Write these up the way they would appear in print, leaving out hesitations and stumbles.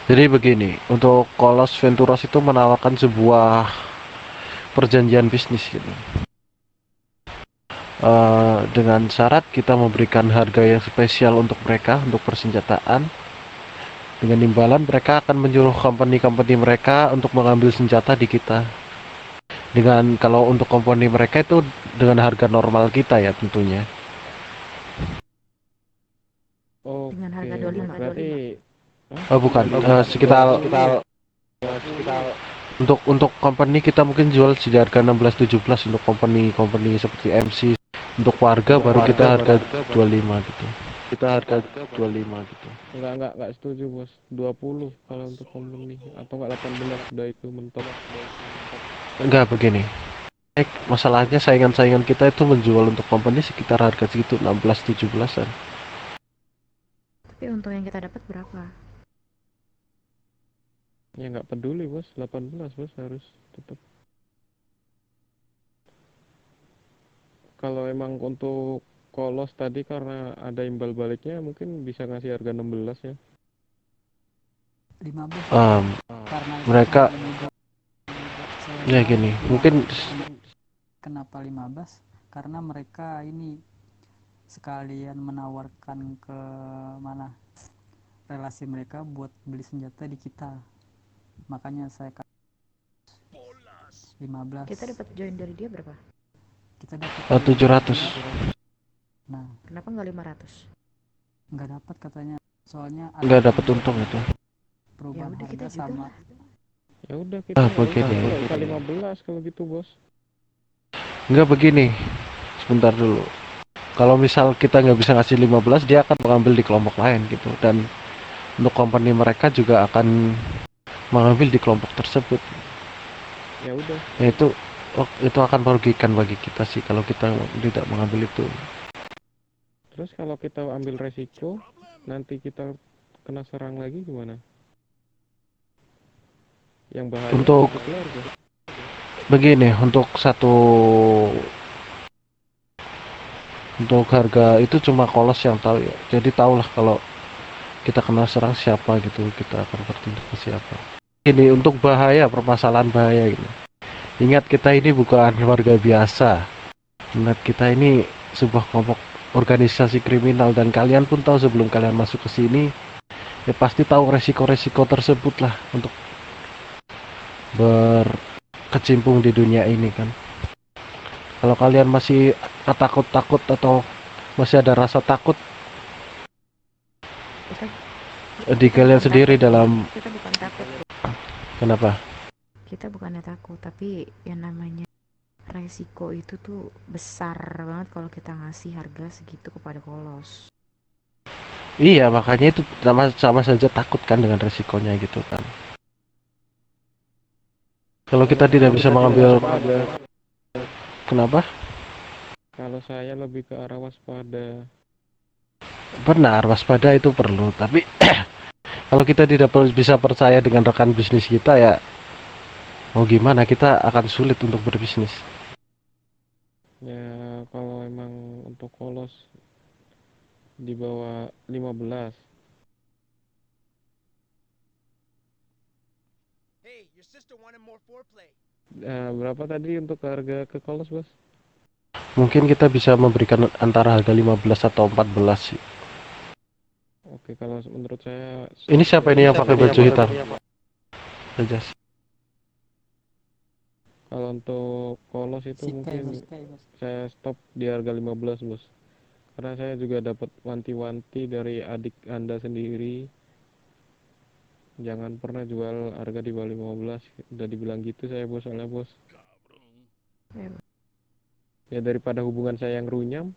Jadi begini, untuk Kolos Venturos itu menawarkan sebuah perjanjian bisnis gitu. Dengan syarat kita memberikan harga yang spesial untuk mereka untuk persenjataan. Dengan imbalan mereka akan menyuruh company-company mereka untuk mengambil senjata di kita. Dengan kalau untuk company mereka itu dengan harga normal kita ya tentunya. Dengan Oke, harga 25. berarti Bukan, 25 sekitar untuk company kita mungkin jual di harga 16-17 untuk company seperti MC. Untuk warga baru kita harga 25 gitu. Kita harga 25 gitu. enggak setuju, Bos. 20 kalau untuk company atau enggak 18 udah itu mentok. Enggak begini. Masalahnya saingan-saingan kita itu menjual untuk company sekitar harga segitu 16-17an. Tapi untung yang kita dapat berapa? Ya enggak peduli, Bos. 18, Bos, harus tetap. Kalau emang untuk Kolos tadi karena ada imbal baliknya mungkin bisa ngasih harga 16 ya. 15 Um, karena itu mereka kemarin juga saya ya bilang gini, mungkin 15 kenapa 15 karena mereka ini sekalian menawarkan ke mana relasi mereka buat beli senjata di kita, makanya saya kasih 15. Kita dapat join dari dia berapa? Kita dapat join dari 700. dia. Nah, Kenapa nggak 500? nggak dapat katanya, soalnya ada Nggak dapat untung itu. Ya perubahan udah kita harga juga sama. lah. Ya udah kita Begini. nggak usah 15 kalau gitu, Bos. Nggak begini. Sebentar dulu. Kalau misal kita nggak bisa ngasih 15, dia akan mengambil di kelompok lain gitu. Dan untuk company mereka juga akan mengambil di kelompok tersebut. Ya udah. Yaitu itu akan merugikan bagi kita sih kalau kita tidak mengambil itu. Terus kalau kita ambil resiko, nanti kita kena serang lagi gimana? Yang bahaya Untuk kita keluarga. begini, untuk harga itu cuma Kolos yang tahu ya. Jadi tahulah kalau kita kena serang siapa gitu, kita akan bertindak ke siapa. Ini untuk bahaya, permasalahan bahaya ini. Ingat kita ini bukan warga biasa. Ingat kita ini sebuah kelompok organisasi kriminal dan kalian pun tahu sebelum kalian masuk ke sini ya pasti tahu resiko-resiko tersebut lah untuk berkecimpung di dunia ini kan. Kalau kalian masih takut-takut atau masih ada rasa takut Kita di kita kalian bukan sendiri takut, Bro. dalam Kita bukan takut, Bro. kenapa? Kita bukannya takut, tapi yang namanya resiko itu tuh besar banget kalau kita ngasih harga segitu kepada Kolos. Iya, makanya itu sama saja takut kan dengan resikonya gitu kan. Kalau Kalau kita tidak saya bisa lebih ke mengambil, waspada. kenapa? Kalau saya lebih ke arah waspada. Benar, waspada itu perlu. Tapi kalau kita tidak bisa percaya dengan rekan bisnis kita ya, mau gimana kita akan sulit untuk berbisnis. Ya kalau emang untuk Kolos di bawah 15. Berapa tadi untuk harga ke Kolos, Bos? Mungkin kita bisa memberikan antara harga 15 atau 14 sih. Oke, kalau menurut saya Ini stop siapa ya. ini yang pakai baju hitam? Jas. Kalau untuk Kolos itu Si Kai bos. mungkin saya stop di harga 15, Bos. Karena saya juga dapat wanti-wanti dari adik Anda sendiri. Jangan pernah jual harga di bawah 15. Udah dibilang gitu saya, Bos, soalnya, Bos. Ya, Ya daripada hubungan saya yang runyam,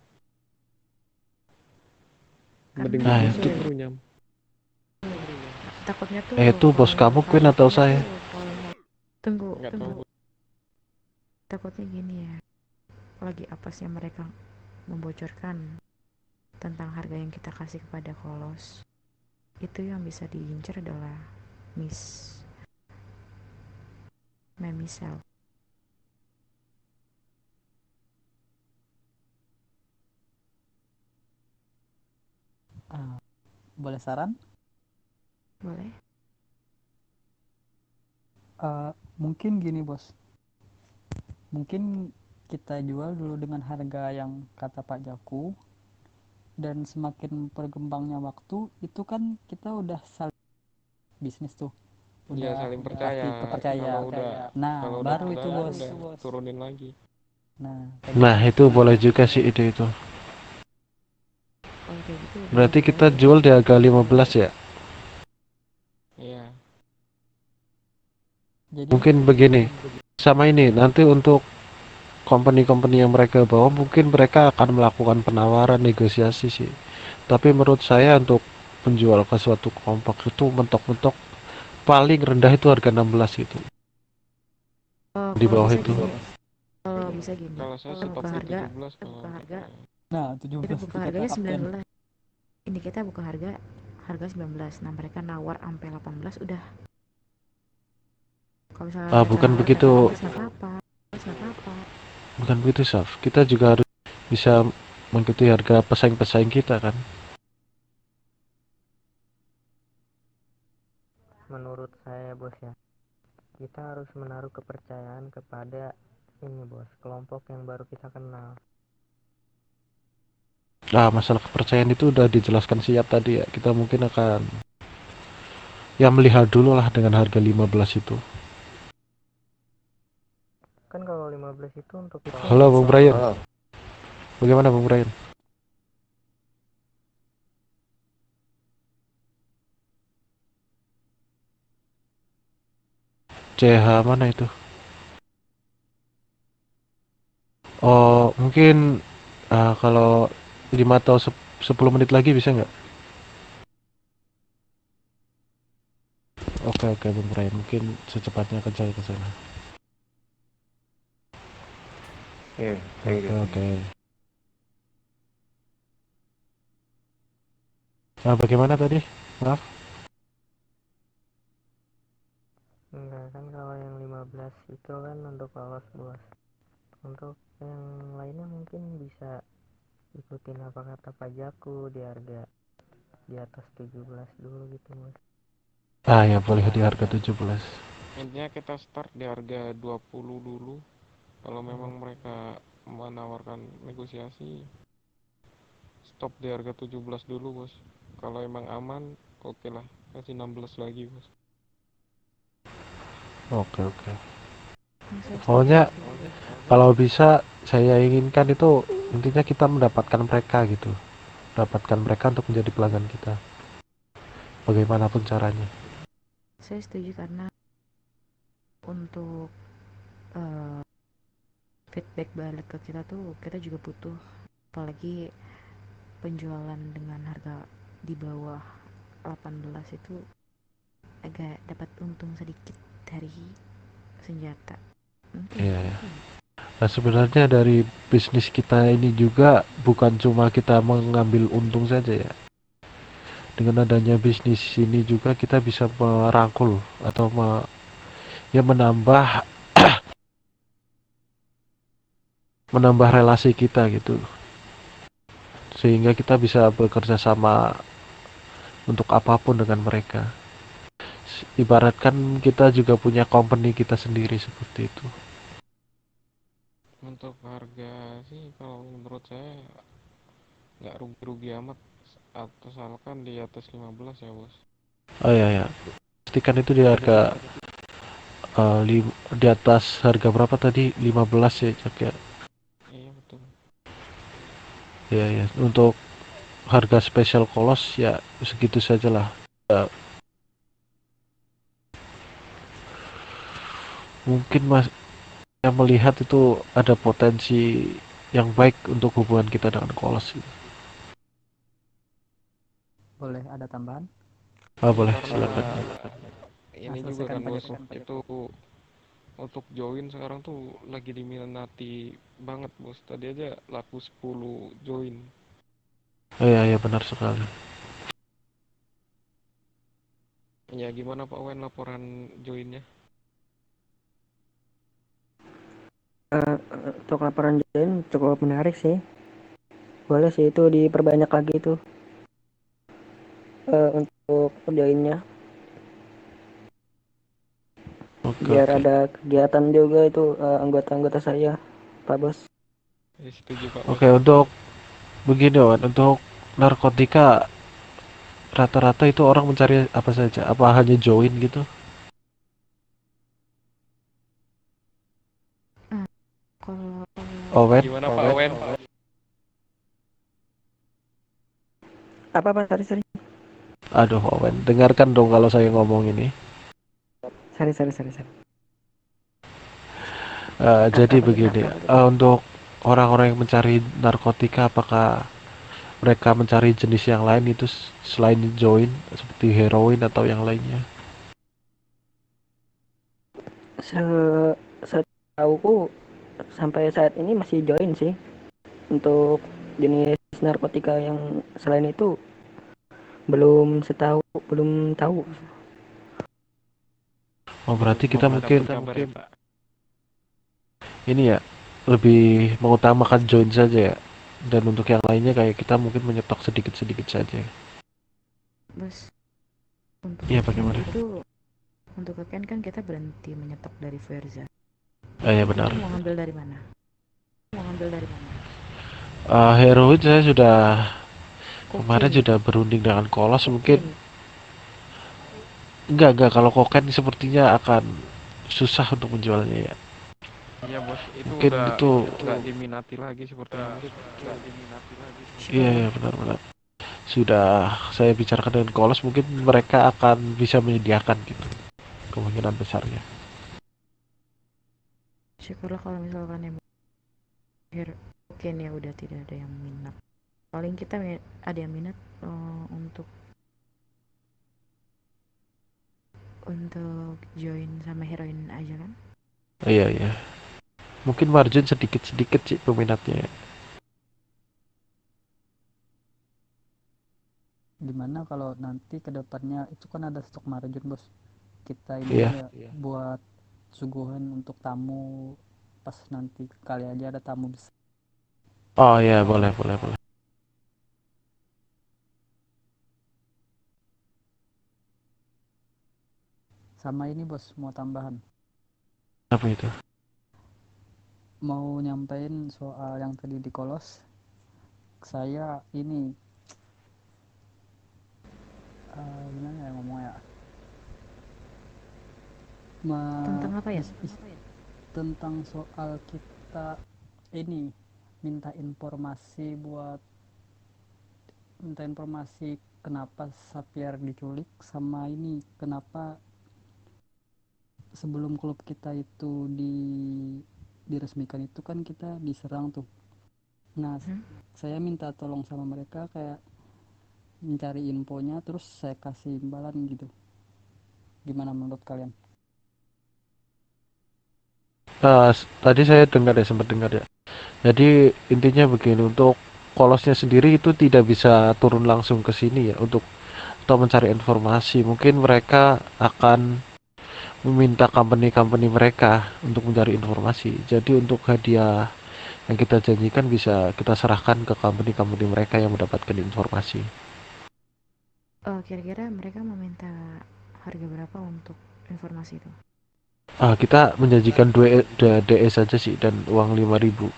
kan mending Nah bisnis itu, yang runyam. takutnya tuh itu bos kalau kamu Queen atau saya? tunggu, Nggak tahu, Bos. takutnya gini ya. Lagi apasnya mereka membocorkan tentang harga yang kita kasih kepada Kolos. Itu yang bisa diincar adalah Miss Memisel. boleh saran? Boleh? Mungkin gini bos, mungkin kita jual dulu dengan harga yang kata Pak Jaku, dan semakin berkembangnya waktu itu kan kita udah saling bisnis tuh, Ya udah saling pasti percaya. kepercayaan. Kalau Nah udah baru itu percaya bos. udah turunin lagi. Nah kayak Nah, gitu. itu boleh juga sih ide itu. Kalau kayak gitu Berarti boleh kita boleh jual di harga 15 ya. Iya. Jadi Mungkin begini. Sama ini nanti untuk company-company yang mereka bawa mungkin mereka akan melakukan penawaran negosiasi sih. Tapi menurut saya untuk penjual ke suatu kelompok itu mentok-mentok paling rendah itu harga 16 itu. Di kalau bawah bisa itu. gini kalau bisa gini Kalau saya kita buka stopnya harga 17 kalau kita. nah kita 17 buka itu kita harganya kapten. 19. Ini kita buka harga 19. Nah mereka nawar sampai 18 udah. Kalau misalnya Ah, mereka bukan nawar sampai begitu. 18 nggak apa-apa. Bukan begitu, Saf. Kita juga harus bisa mengikuti harga pesaing-pesaing kita kan. Menurut saya bos ya, kita harus menaruh kepercayaan kepada ini bos, kelompok yang baru kita kenal. Nah, masalah kepercayaan itu udah dijelaskan siap tadi ya. Kita mungkin akan ya melihat dulu lah dengan harga 15 itu. Kan kalau 15 itu untuk Halo, kelompok Bung Brian. Bagaimana, Bung Brian? CH mana itu? Oh, mungkin kalau 5 atau 10 menit lagi bisa nggak? Oke, oke, Bung Brian. Mungkin secepatnya akan saya ke sana. Oke, oke. Nah, bagaimana tadi? Maaf. enggak kan, kalau yang 15 itu kan untuk lolos bos. Untuk yang lainnya mungkin bisa ikutin apa kata Pak Jaku di harga di atas 17 dulu gitu bos. Ah, ya boleh di harga 17. Intinya kita start di harga 20 dulu. Kalau memang mereka menawarkan negosiasi, stop di harga 17 dulu bos. Kalau emang aman, oke lah, kasih 16 lagi bos. Oke, oke. Saya Pokoknya setuju. kalau bisa saya inginkan itu intinya kita mendapatkan mereka gitu. Dapatkan mereka untuk menjadi pelanggan kita. Bagaimanapun caranya. Saya setuju karena untuk eh, feedback balik ke kita tuh kita juga butuh, apalagi penjualan dengan harga di bawah 18 itu agak dapat untung sedikit dari senjata. Mungkin Iya, ya. Nah, sebenarnya dari bisnis kita ini juga bukan cuma kita mengambil untung saja ya. Dengan adanya bisnis ini juga kita bisa merangkul atau ya menambah relasi kita gitu. Sehingga kita bisa bekerja sama untuk apapun dengan mereka. Ibaratkan kita juga punya company kita sendiri seperti itu. Untuk harga sih kalau menurut saya nggak rugi-rugi amat, asalkan di atas 15 ya bos. Oh ya ya, pastikan itu di harga di atas harga berapa tadi? 15 ya, Cak ya. Iya betul. Ya ya, untuk harga spesial kolos ya segitu sajalah. Ya, mungkin Mas yang melihat itu ada potensi yang baik untuk hubungan kita dengan kolos. Boleh ada tambahan? Ah, Ya boleh, karena silakan. ini juga Selesaikan kan Pak bos, Joko. itu untuk join sekarang tuh lagi diminati banget bos. Tadi aja laku 10 join. Iya iya benar sekali. Ya gimana Pak Wen laporan joinnya? Untuk laporan join cukup menarik sih. Boleh sih itu diperbanyak lagi itu untuk joinnya. biar oke. ada kegiatan juga itu anggota-anggota saya, Pak Bos. Setuju Pak Bos. Oke, untuk begini Wan, untuk narkotika rata-rata itu orang mencari apa saja? Apa hanya join gitu? Ah, kalau Owen, Gimana Pak Owen? Apa sorry sorry aduh Owen, dengarkan dong kalau saya ngomong ini. sorry sorry sorry, sorry. Jadi Apa tuh? begini, untuk orang-orang yang mencari narkotika, apakah mereka mencari jenis yang lain itu selain join seperti heroin atau yang lainnya? Se Setahuku sampai saat ini masih join sih. Untuk jenis narkotika yang selain itu belum tahu. Oh, berarti kita Belum mungkin dapat kabar ya Pak. ini ya lebih mengutamakan join saja ya. Dan untuk yang lainnya kayak kita mungkin menyetok sedikit-sedikit saja. Bos, untuk Iya, weekend bagaimana? itu, untuk weekend kan kita berhenti menyetok dari Verza. Ya Kita benar. mau ngambil dari mana? Heroin saya sudah kemarin Kokain, sudah berunding dengan Kolos mungkin. kokain. Enggak, kalau kokain sepertinya akan susah untuk menjualnya ya. Iya Bos, itu Mungkin udah itu, nggak diminati lagi sepertinya Bos. iya Siapa? ya benar-benar. Sudah saya bicarakan dengan Kolos, mungkin mereka akan bisa menyediakan gitu. Kemungkinan besarnya. Syukurlah kalau misalkan emang kokain ya udah tidak ada yang minat. Paling kita ada yang minat untuk join sama heroin aja kan. Iya. Mungkin margin sedikit-sedikit sih peminatnya ya. Gimana kalau nanti kedepannya itu kan ada stok margin bos, kita ini Iya. aja buat suguhan untuk tamu pas nanti kali aja ada tamu besar. Oh iya, boleh. Sama ini bos, mau tambahan, Apa itu? mau nyampein soal yang tadi di Kolos. Saya ini gimana ya ngomongnya, Tentang apa ya? tentang soal kita ini minta informasi kenapa Xavier diculik, sama ini kenapa sebelum klub kita itu diresmikan itu kan kita diserang tuh. Nah, saya minta tolong sama mereka kayak mencari infonya terus saya kasih imbalan gitu. Gimana menurut kalian? Tadi saya sempat dengar ya. Jadi intinya begini, untuk kolosnya sendiri itu tidak bisa turun langsung ke sini ya untuk atau mencari informasi. Mungkin mereka akan meminta company-company mereka untuk mencari informasi. Jadi untuk hadiah yang kita janjikan bisa kita serahkan ke company-company mereka yang mendapatkan informasi. Kira-kira mereka meminta harga berapa untuk informasi itu? Kita menjanjikan 2 DE saja sih dan uang $5.000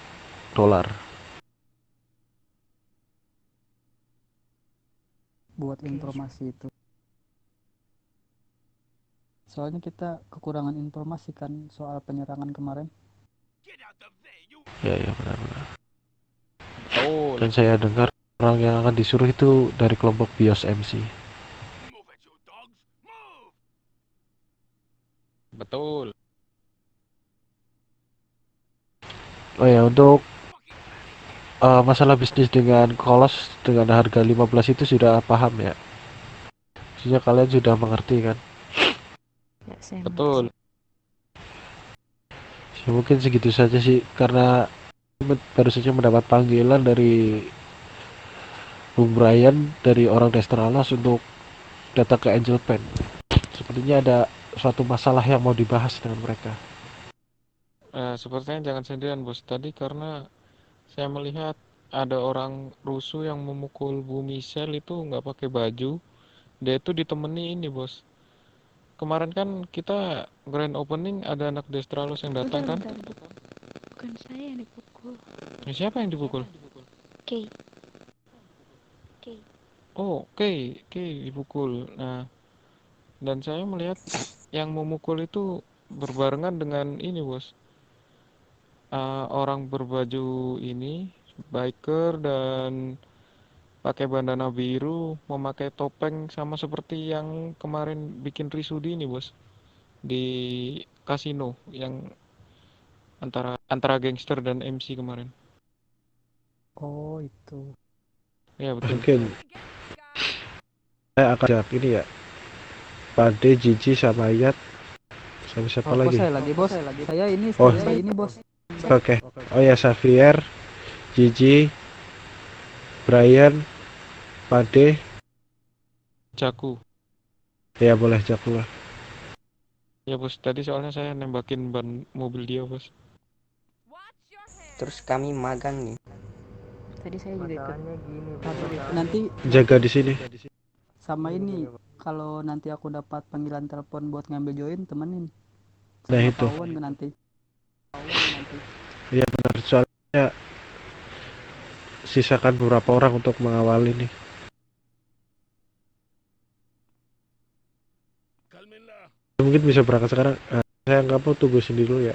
Buat Oke, informasi itu. Soalnya kita kekurangan informasi kan soal penyerangan kemarin. ya benar-benar. Betul. Dan saya dengar orang yang akan disuruh itu dari kelompok BIOS MC. Betul. Oh ya, untuk masalah bisnis dengan Kolos dengan harga 15 itu sudah paham ya. Maksudnya kalian sudah mengerti kan. ya saya Betul. mengerti. Ya, mungkin segitu saja sih karena baru saja mendapat panggilan dari Bung Brian dari orang Destralos untuk datang ke Angel Pen. Sepertinya ada suatu masalah yang mau dibahas dengan mereka. Sepertinya jangan sendirian Bos. Tadi karena saya melihat ada orang rusuh yang memukul Bu Michelle itu nggak pakai baju. Dia itu ditemani ini Bos. kemarin kan kita grand opening ada anak Destralos yang datang kan? Bukan saya yang dipukul. Siapa yang dipukul? Oke. Oh, oke, dipukul. Nah, dan saya melihat yang memukul itu berbarengan dengan ini, bos. Orang berbaju ini, biker dan pakai bandana biru, memakai topeng sama seperti yang kemarin bikin Risudi ini, bos. Di kasino yang antara gangster dan MC kemarin. Oh itu. Ya, betul. Mungkin saya akan jawab ini ya. Pade, Jiji, sama Ayat, sama siapa Oh, lagi? saya lagi bos. Saya ini Oh. saya ini bos. Oke. Oh ya, Xavier, Jiji, Brian, Pade. Jaku. Ya boleh Jaku lah. Ya, bos. Tadi soalnya saya nembakin ban mobil dia, bos. Terus kami magang nih. Tadi saya juga ikut. Masalahnya gini, Nanti Jaga di sini. sama ini kalau nanti aku dapat panggilan telepon buat ngambil join temenin. Nah, Sama itu. Pawon nanti. Iya benar. Soalnya sisakan beberapa orang untuk mengawal ini. Mungkin bisa berangkat sekarang. Saya nggak mau tunggu sini dulu ya.